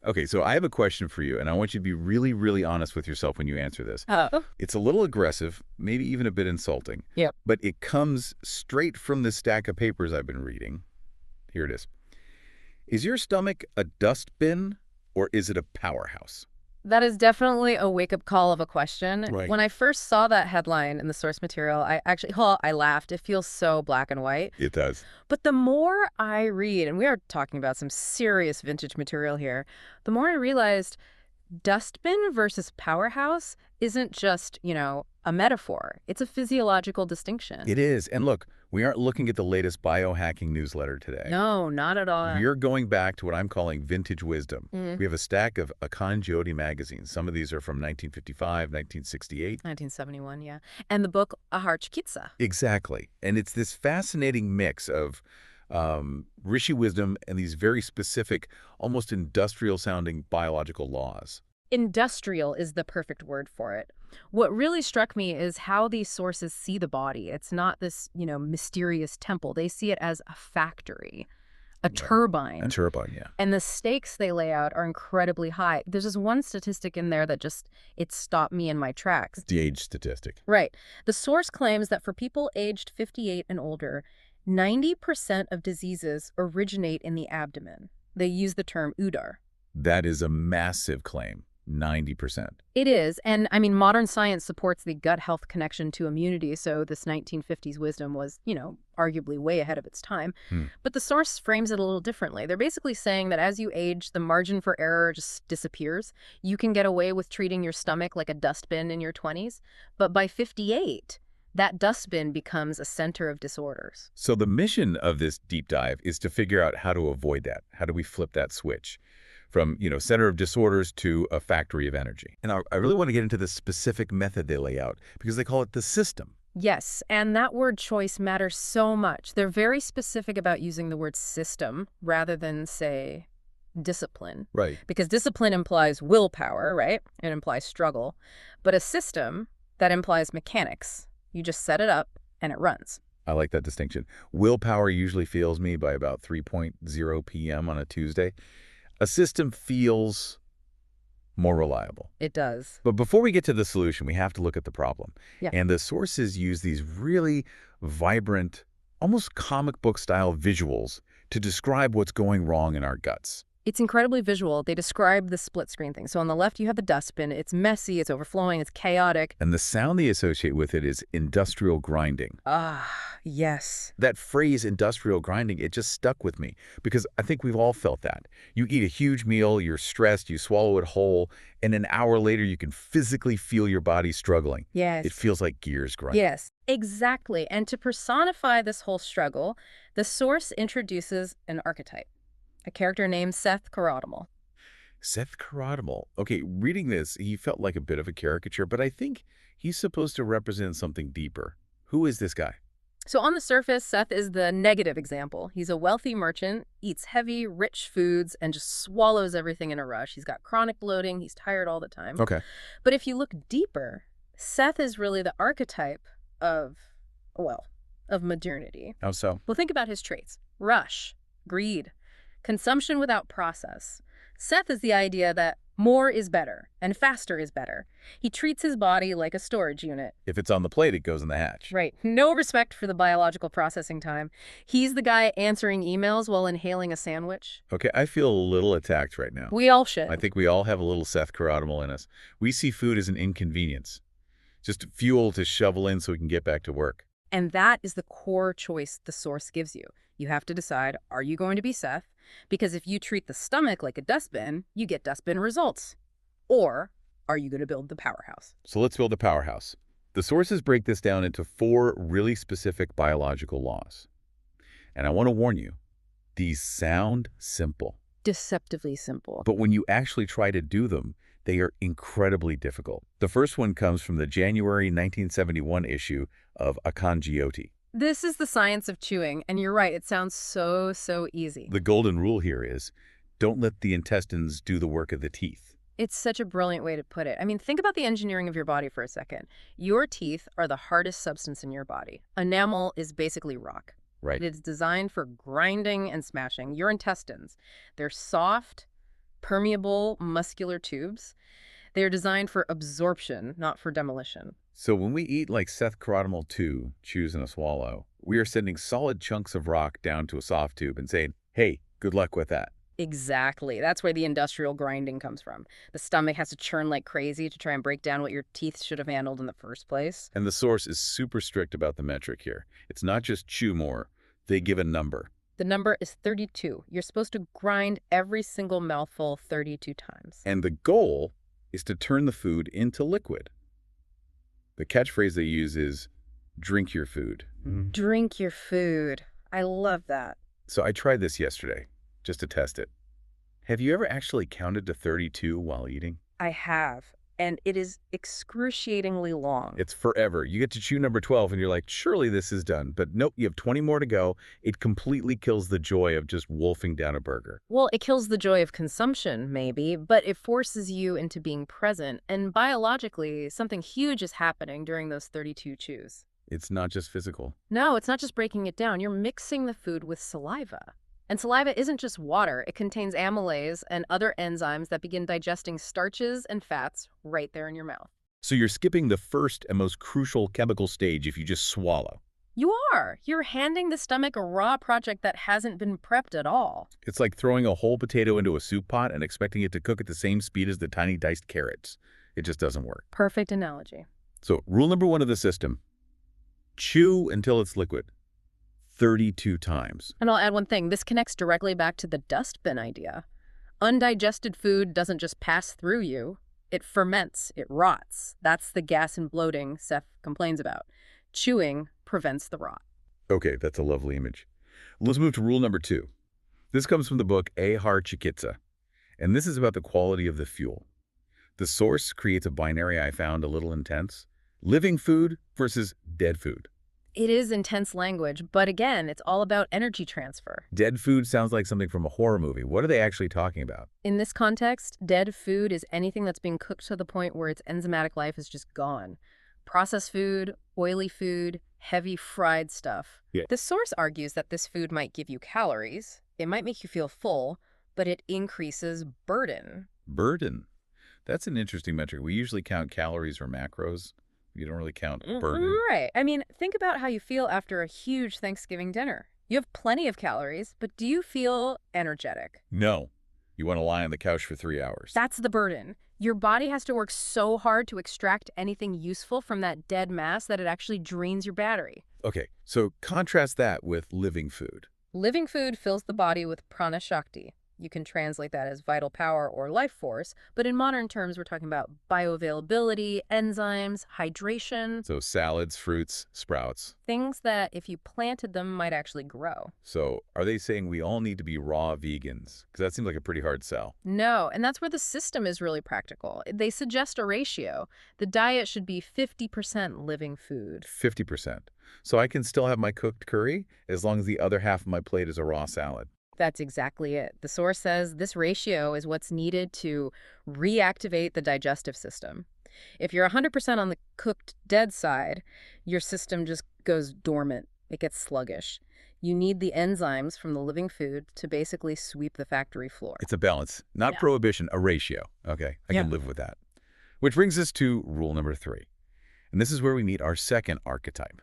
Okay, so I have a question for you, and I want you to be really, really honest with yourself when you answer this. Oh. It's a little aggressive, maybe even a bit insulting, Yep. but it comes straight from the stack of papers I've been reading. Here it is. Is your stomach a dustbin or is it a powerhouse? That is definitely a wake-up call of a question. Right. When I first saw that headline in the source material, I laughed. It feels so black and white. It does. But the more I read, and we are talking about some serious vintage material here, the more I realized dustbin versus powerhouse isn't just, a metaphor. It's a physiological distinction. It is. And look, we aren't looking at the latest biohacking newsletter today. No, not at all. We're going back to what I'm calling vintage wisdom. Mm. We have a stack of Akan Jyoti magazines. Some of these are from 1955, 1968. 1971, yeah. And the book Ahar Chikitsa. Exactly. And it's this fascinating mix of Rishi wisdom and these very specific, almost industrial-sounding biological laws. Industrial is the perfect word for it. What really struck me is how these sources see the body. It's not this, mysterious temple. They see it as a factory, a turbine. A turbine, yeah. And the stakes they lay out are incredibly high. There's this one statistic in there that it stopped me in my tracks. The age statistic. Right. The source claims that for people aged 58 and older, 90% of diseases originate in the abdomen. They use the term udar. That is a massive claim. 90%. It is. And modern science supports the gut health connection to immunity. So this 1950s wisdom was, arguably way ahead of its time. But the source frames it a little differently. They're basically saying that as you age, the margin for error just disappears. You can get away with treating your stomach like a dustbin in your 20s. But by 58, that dustbin becomes a center of disorders. So the mission of this deep dive is to figure out how to avoid that. How do we flip that switch? From, center of disorders to a factory of energy. And I really want to get into the specific method they lay out because they call it the system. Yes, and that word choice matters so much. They're very specific about using the word system rather than, say, discipline. Right. Because discipline implies willpower, right? It implies struggle. But a system, that implies mechanics. You just set it up and it runs. I like that distinction. Willpower usually fails me by about 3:0 p.m. on a Tuesday. A system feels more reliable. It does. But before we get to the solution, we have to look at the problem. Yeah. And the sources use these really vibrant, almost comic book style visuals to describe what's going wrong in our guts. It's incredibly visual. They describe the split screen thing. So on the left, you have the dustbin. It's messy, it's overflowing, it's chaotic. And the sound they associate with it is industrial grinding. Ah, yes. That phrase, industrial grinding, it just stuck with me because I think we've all felt that. You eat a huge meal, you're stressed, you swallow it whole, and an hour later you can physically feel your body struggling. Yes. It feels like gears grinding. Yes, exactly. And to personify this whole struggle, the source introduces an archetype, a character named Seth Karadimal. Seth Karadimal. Okay, reading this, he felt like a bit of a caricature, but I think he's supposed to represent something deeper. Who is this guy? So on the surface, Seth is the negative example. He's a wealthy merchant, eats heavy, rich foods, and just swallows everything in a rush. He's got chronic bloating. He's tired all the time. Okay. But if you look deeper, Seth is really the archetype of modernity. How so? Well, think about his traits. Rush, greed, consumption without process. Seth is the idea that more is better and faster is better. He treats his body like a storage unit. If it's on the plate, it goes in the hatch. Right. No respect for the biological processing time. He's the guy answering emails while inhaling a sandwich. Okay, I feel a little attacked right now. We all should. I think we all have a little Seth Karadimal in us. We see food as an inconvenience, just fuel to shovel in so we can get back to work. And that is the core choice the source gives you. You have to decide, are you going to be Seth? Because if you treat the stomach like a dustbin, you get dustbin results. Or are you going to build the powerhouse? So let's build a powerhouse. The sources break this down into 4 really specific biological laws. And I want to warn you, these sound simple. Deceptively simple. But when you actually try to do them, they are incredibly difficult. The first one comes from the January 1971 issue of Akan Jyoti. This is the science of chewing, and you're right, it sounds so easy. The golden rule here is, don't let the intestines do the work of the teeth. It's such a brilliant way to put it. Think about the engineering of your body for a second. Your teeth are the hardest substance in your body. Enamel is basically rock. Right. It's designed for grinding and smashing. Your intestines, they're soft, permeable muscular tubes. They're designed for absorption, not for demolition. So when we eat like Seth Carotmal 2, chews in a swallow, we are sending solid chunks of rock down to a soft tube and saying, hey, good luck with that. Exactly. That's where the industrial grinding comes from. The stomach has to churn like crazy to try and break down what your teeth should have handled in the first place. And the source is super strict about the metric here. It's not just chew more, they give a number. The number is 32. You're supposed to grind every single mouthful 32 times. And the goal is to turn the food into liquid. The catchphrase they use is, drink your food. Drink your food. I love that. So I tried this yesterday, just to test it. Have you ever actually counted to 32 while eating? I have. And it is excruciatingly long. It's forever. You get to chew number 12 and you're like, surely this is done. But nope, you have 20 more to go. It completely kills the joy of just wolfing down a burger. Well, it kills the joy of consumption, maybe, but it forces you into being present. And biologically, something huge is happening during those 32 chews. It's not just physical. No, it's not just breaking it down. You're mixing the food with saliva. And saliva isn't just water. It contains amylase and other enzymes that begin digesting starches and fats right there in your mouth. So you're skipping the first and most crucial chemical stage if you just swallow. You are. You're handing the stomach a raw project that hasn't been prepped at all. It's like throwing a whole potato into a soup pot and expecting it to cook at the same speed as the tiny diced carrots. It just doesn't work. Perfect analogy. So rule number 1 of the system, chew until it's liquid. 32 times. And I'll add one thing. This connects directly back to the dustbin idea. Undigested food doesn't just pass through you. It ferments. It rots. That's the gas and bloating Seth complains about. Chewing prevents the rot. Okay, that's a lovely image. Let's move to rule number 2. This comes from the book Ahar Chikitsa, and this is about the quality of the fuel. The source creates a binary I found a little intense. Living food versus dead food. It is intense language, but again, it's all about energy transfer. Dead food sounds like something from a horror movie. What are they actually talking about? In this context, dead food is anything that's being cooked to the point where its enzymatic life is just gone. Processed food, oily food, heavy fried stuff. Yeah. The source argues that this food might give you calories, it might make you feel full, but it increases burden. Burden. That's an interesting metric. We usually count calories or macros. You don't really count burden. Right. I mean, think about how you feel after a huge Thanksgiving dinner. You have plenty of calories, but do you feel energetic? No. You want to lie on the couch for 3 hours. That's the burden. Your body has to work so hard to extract anything useful from that dead mass that it actually drains your battery. Okay, so contrast that with living food. Living food fills the body with prana shakti. You can translate that as vital power or life force, but in modern terms, we're talking about bioavailability, enzymes, hydration. So salads, fruits, sprouts. Things that, if you planted them, might actually grow. So are they saying we all need to be raw vegans? Because that seems like a pretty hard sell. No, and that's where the system is really practical. They suggest a ratio. The diet should be 50% living food. 50%. So I can still have my cooked curry as long as the other half of my plate is a raw salad. That's exactly it. The source says this ratio is what's needed to reactivate the digestive system. If you're 100% on the cooked dead side, your system just goes dormant. It gets sluggish. You need the enzymes from the living food to basically sweep the factory floor. It's a balance, not prohibition, a ratio. Okay, I can live with that. Which brings us to rule number 3. And this is where we meet our second archetype.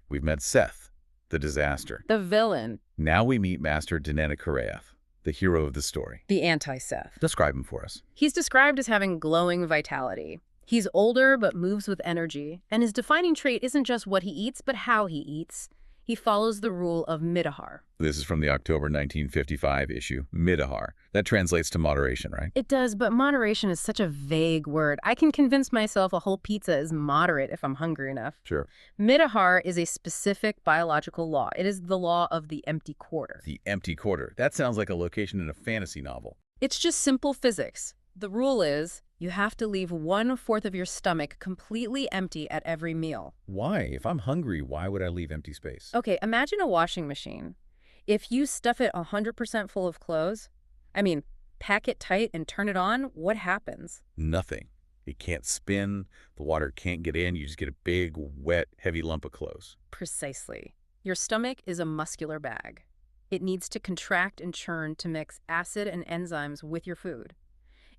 We've met Seth, the disaster. The villain. Now we meet Master Dinana Karayev, the hero of the story. The anti-Seth. Describe him for us. He's described as having glowing vitality. He's older but moves with energy, and his defining trait isn't just what he eats, but how he eats. He follows the rule of midahar. This is from the October 1955 issue, midahar. That translates to moderation, right? It does, but moderation is such a vague word. I can convince myself a whole pizza is moderate if I'm hungry enough. Sure. Midahar is a specific biological law. It is the law of the empty quarter. The empty quarter. That sounds like a location in a fantasy novel. It's just simple physics. The rule is you have to leave 1/4 of your stomach completely empty at every meal. Why? If I'm hungry, why would I leave empty space? Okay, imagine a washing machine. If you stuff it 100% full of clothes, pack it tight and turn it on, what happens? Nothing. It can't spin, the water can't get in, you just get a big, wet, heavy lump of clothes. Precisely. Your stomach is a muscular bag. It needs to contract and churn to mix acid and enzymes with your food.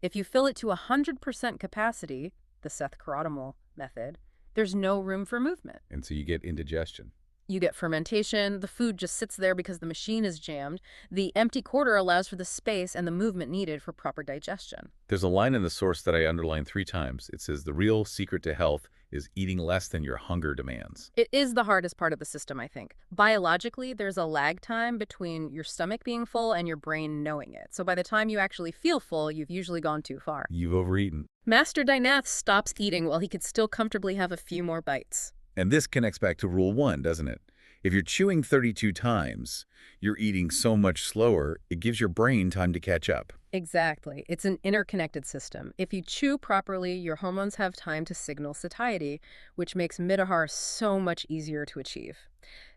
If you fill it to 100% capacity, the Seth Carotmal method, there's no room for movement. And so you get indigestion. You get fermentation, the food just sits there because the machine is jammed. The empty quarter allows for the space and the movement needed for proper digestion. There's a line in the source that I underlined 3 times. It says, the real secret to health is eating less than your hunger demands. It is the hardest part of the system, I think. Biologically, there's a lag time between your stomach being full and your brain knowing it. So by the time you actually feel full, you've usually gone too far. You've overeaten. Master Dynath stops eating while he could still comfortably have a few more bites. And this connects back to rule 1, doesn't it? If you're chewing 32 times, you're eating so much slower, it gives your brain time to catch up. Exactly. It's an interconnected system. If you chew properly, your hormones have time to signal satiety, which makes Midahar so much easier to achieve.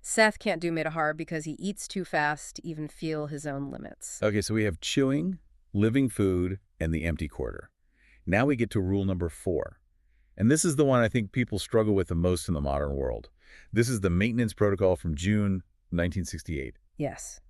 Seth can't do Midahar because he eats too fast to even feel his own limits. Okay, so we have chewing, living food, and the empty quarter. Now we get to rule number 4. And this is the one I think people struggle with the most in the modern world. This is the maintenance protocol from June 1968. Yes.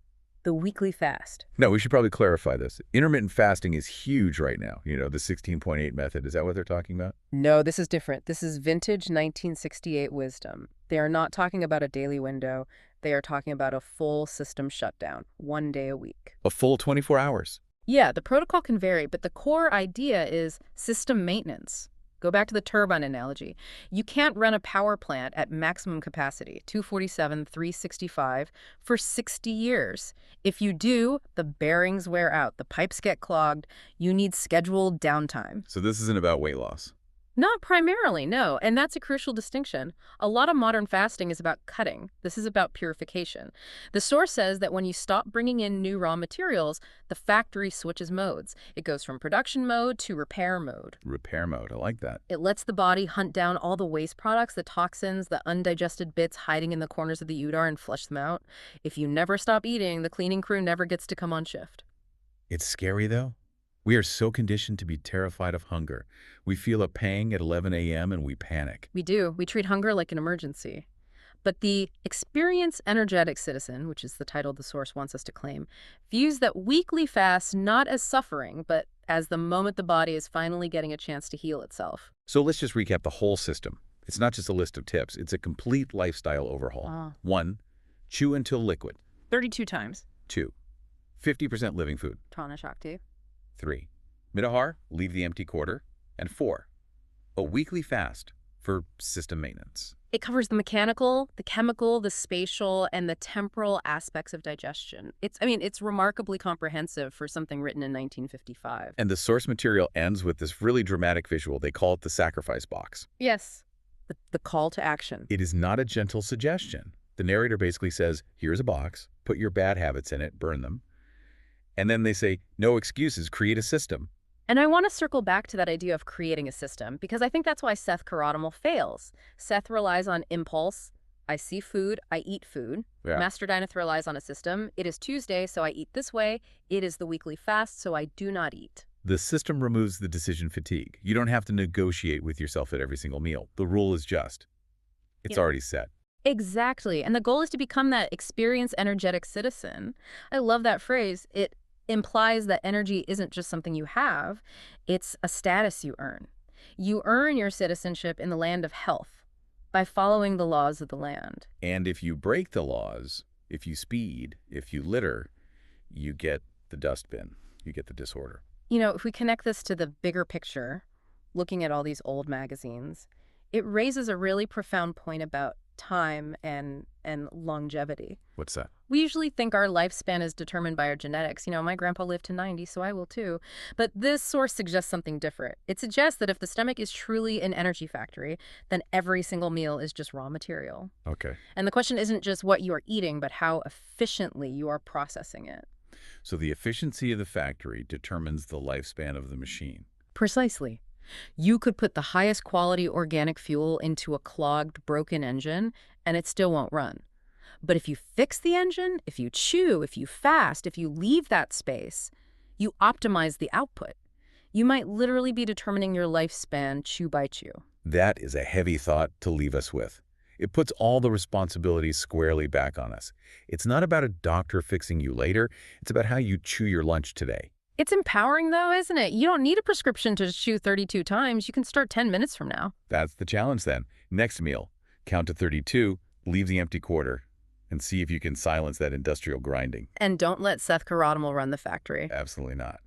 The weekly fast. No, we should probably clarify this. Intermittent fasting is huge right now. You know, the 16.8 method. Is that what they're talking about? No, this is different. This is vintage 1968 wisdom. They are not talking about a daily window. They are talking about a full system shutdown, 1 day a week. A full 24 hours. Yeah, the protocol can vary, but the core idea is system maintenance. Go back to the turbine analogy. You can't run a power plant at maximum capacity, 247, 365, for 60 years. If you do, the bearings wear out, the pipes get clogged, you need scheduled downtime. So this isn't about weight loss. Not primarily, no, and that's a crucial distinction. A lot of modern fasting is about cutting. This is about purification. The source says that when you stop bringing in new raw materials, the factory switches modes. It goes from production mode to repair mode. Repair mode, I like that. It lets the body hunt down all the waste products, the toxins, the undigested bits hiding in the corners of the udar and flush them out. If you never stop eating, the cleaning crew never gets to come on shift. It's scary, though. We are so conditioned to be terrified of hunger. We feel a pang at 11 a.m. and we panic. We do. We treat hunger like an emergency. But the experienced energetic citizen, which is the title the source wants us to claim, views that weekly fast not as suffering, but as the moment the body is finally getting a chance to heal itself. So let's just recap the whole system. It's not just a list of tips. It's a complete lifestyle overhaul. 1, chew until liquid. 32 times. 2, 50% living food. Tana Shakti. 3, Midahar, leave the empty quarter. And 4, a weekly fast for system maintenance. It covers the mechanical, the chemical, the spatial, and the temporal aspects of digestion. It's remarkably comprehensive for something written in 1955. And the source material ends with this really dramatic visual. They call it the sacrifice box. Yes, the call to action. It is not a gentle suggestion. The narrator basically says, here's a box, put your bad habits in it, burn them. And then they say, no excuses, create a system. And I want to circle back to that idea of creating a system, because I think that's why Seth Carotmal fails. Seth relies on impulse. I see food, I eat food. Yeah. Master Dynath relies on a system. It is Tuesday, so I eat this way. It is the weekly fast, so I do not eat. The system removes the decision fatigue. You don't have to negotiate with yourself at every single meal. The rule is just. It's already set. Exactly. And the goal is to become that experienced, energetic citizen. I love that phrase. It implies that energy isn't just something you have, it's a status you earn. You earn your citizenship in the land of health by following the laws of the land. And if you break the laws, if you speed, if you litter, you get the dustbin, you get the disorder. You know, if we connect this to the bigger picture, looking at all these old magazines, it raises a really profound point about time and longevity. What's that? We usually think our lifespan is determined by our genetics. You know, my grandpa lived to 90, so I will too. But this source suggests something different. It suggests that if the stomach is truly an energy factory, then every single meal is just raw material. Okay. And the question isn't just what you are eating, but how efficiently you are processing it. So the efficiency of the factory determines the lifespan of the machine. Precisely. You could put the highest quality organic fuel into a clogged, broken engine, and it still won't run. But if you fix the engine, if you chew, if you fast, if you leave that space, you optimize the output. You might literally be determining your lifespan chew by chew. That is a heavy thought to leave us with. It puts all the responsibilities squarely back on us. It's not about a doctor fixing you later. It's about how you chew your lunch today. It's empowering, though, isn't it? You don't need a prescription to chew 32 times. You can start 10 minutes from now. That's the challenge then. Next meal, count to 32, leave the empty quarter, and see if you can silence that industrial grinding. And don't let Seth Karadimal run the factory. Absolutely not.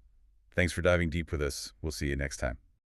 Thanks for diving deep with us. We'll see you next time.